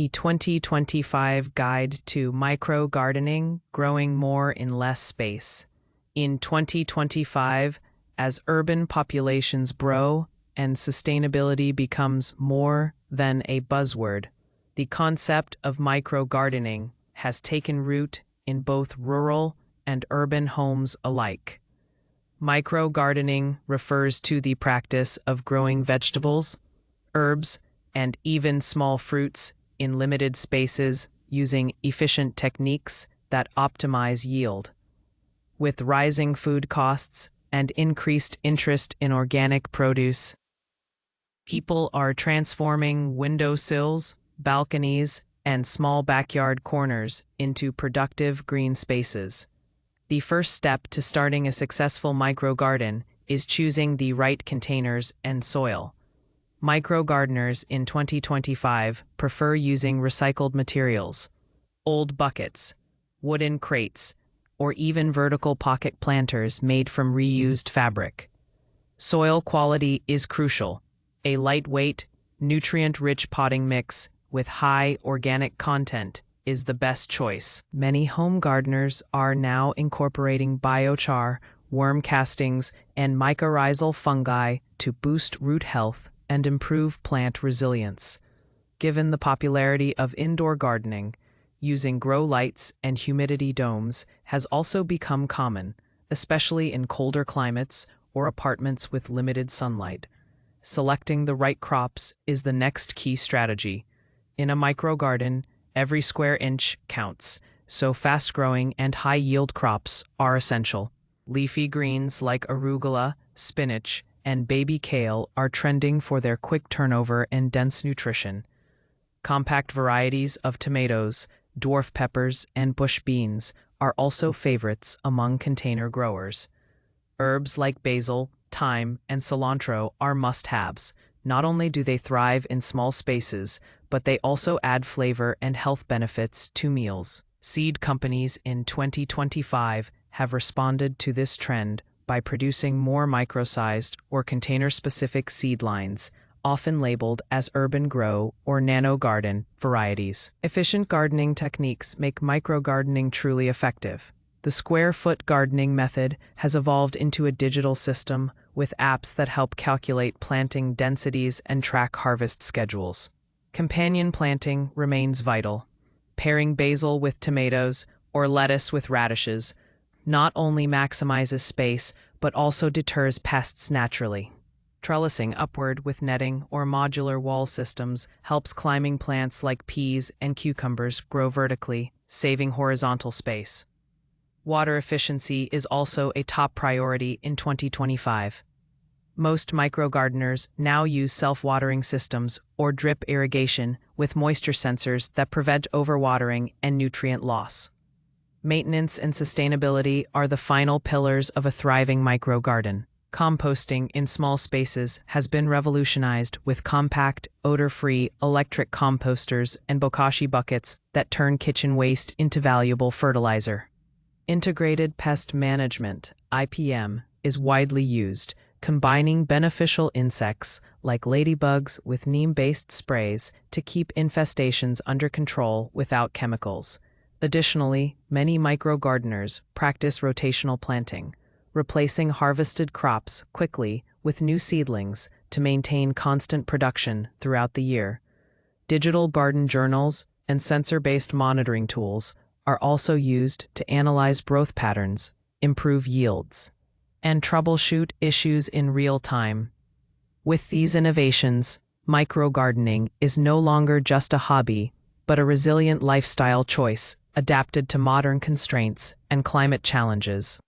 a 2025 guide to micro-gardening, growing more in less space. In 2025, as urban populations grow and sustainability becomes more than a buzzword, the concept of micro-gardening has taken root in both rural and urban homes alike. Micro-gardening refers to the practice of growing vegetables, herbs, and even small fruits in limited spaces using efficient techniques that optimize yield. With rising food costs and increased interest in organic produce, people are transforming windowsills, balconies, and small backyard corners into productive green spaces. The first step to starting a successful micro-garden is choosing the right containers and soil. Micro-gardeners in 2025 prefer using recycled materials, old buckets, wooden crates, or even vertical pocket planters made from reused fabric. Soil quality is crucial. A lightweight, nutrient-rich potting mix with high organic content is the best choice. Many home gardeners are now incorporating biochar, worm castings, and mycorrhizal fungi to boost root health and improve plant resilience. Given the popularity of indoor gardening, using grow lights and humidity domes has also become common, especially in colder climates or apartments with limited sunlight. Selecting the right crops is the next key strategy. In a micro-garden, every square inch counts, so fast-growing and high-yield crops are essential. Leafy greens like arugula, spinach, and baby kale are trending for their quick turnover and dense nutrition. Compact varieties of tomatoes, dwarf peppers, and bush beans are also favorites among container growers. Herbs like basil, thyme, and cilantro are must-haves. Not only do they thrive in small spaces, but they also add flavor and health benefits to meals. Seed companies in 2025 have responded to this trend by producing more micro-sized or container-specific seed lines, often labeled as urban grow or nano garden varieties. Efficient gardening techniques make micro-gardening truly effective. The square-foot gardening method has evolved into a digital system with apps that help calculate planting densities and track harvest schedules. Companion planting remains vital. Pairing basil with tomatoes or lettuce with radishes not only maximizes space, but also deters pests naturally. Trellising upward with netting or modular wall systems helps climbing plants like peas and cucumbers grow vertically, saving horizontal space. Water efficiency is also a top priority in 2025. Most micro-gardeners now use self-watering systems or drip irrigation with moisture sensors that prevent overwatering and nutrient loss. Maintenance and sustainability are the final pillars of a thriving micro-garden. Composting in small spaces has been revolutionized with compact, odor-free electric composters and bokashi buckets that turn kitchen waste into valuable fertilizer. Integrated pest management, IPM, is widely used, combining beneficial insects like ladybugs with neem-based sprays to keep infestations under control without chemicals. Additionally, many micro-gardeners practice rotational planting, replacing harvested crops quickly with new seedlings to maintain constant production throughout the year. Digital garden journals and sensor-based monitoring tools are also used to analyze growth patterns, improve yields, and troubleshoot issues in real time. With these innovations, micro-gardening is no longer just a hobby, but a resilient lifestyle choice adapted to modern constraints and climate challenges.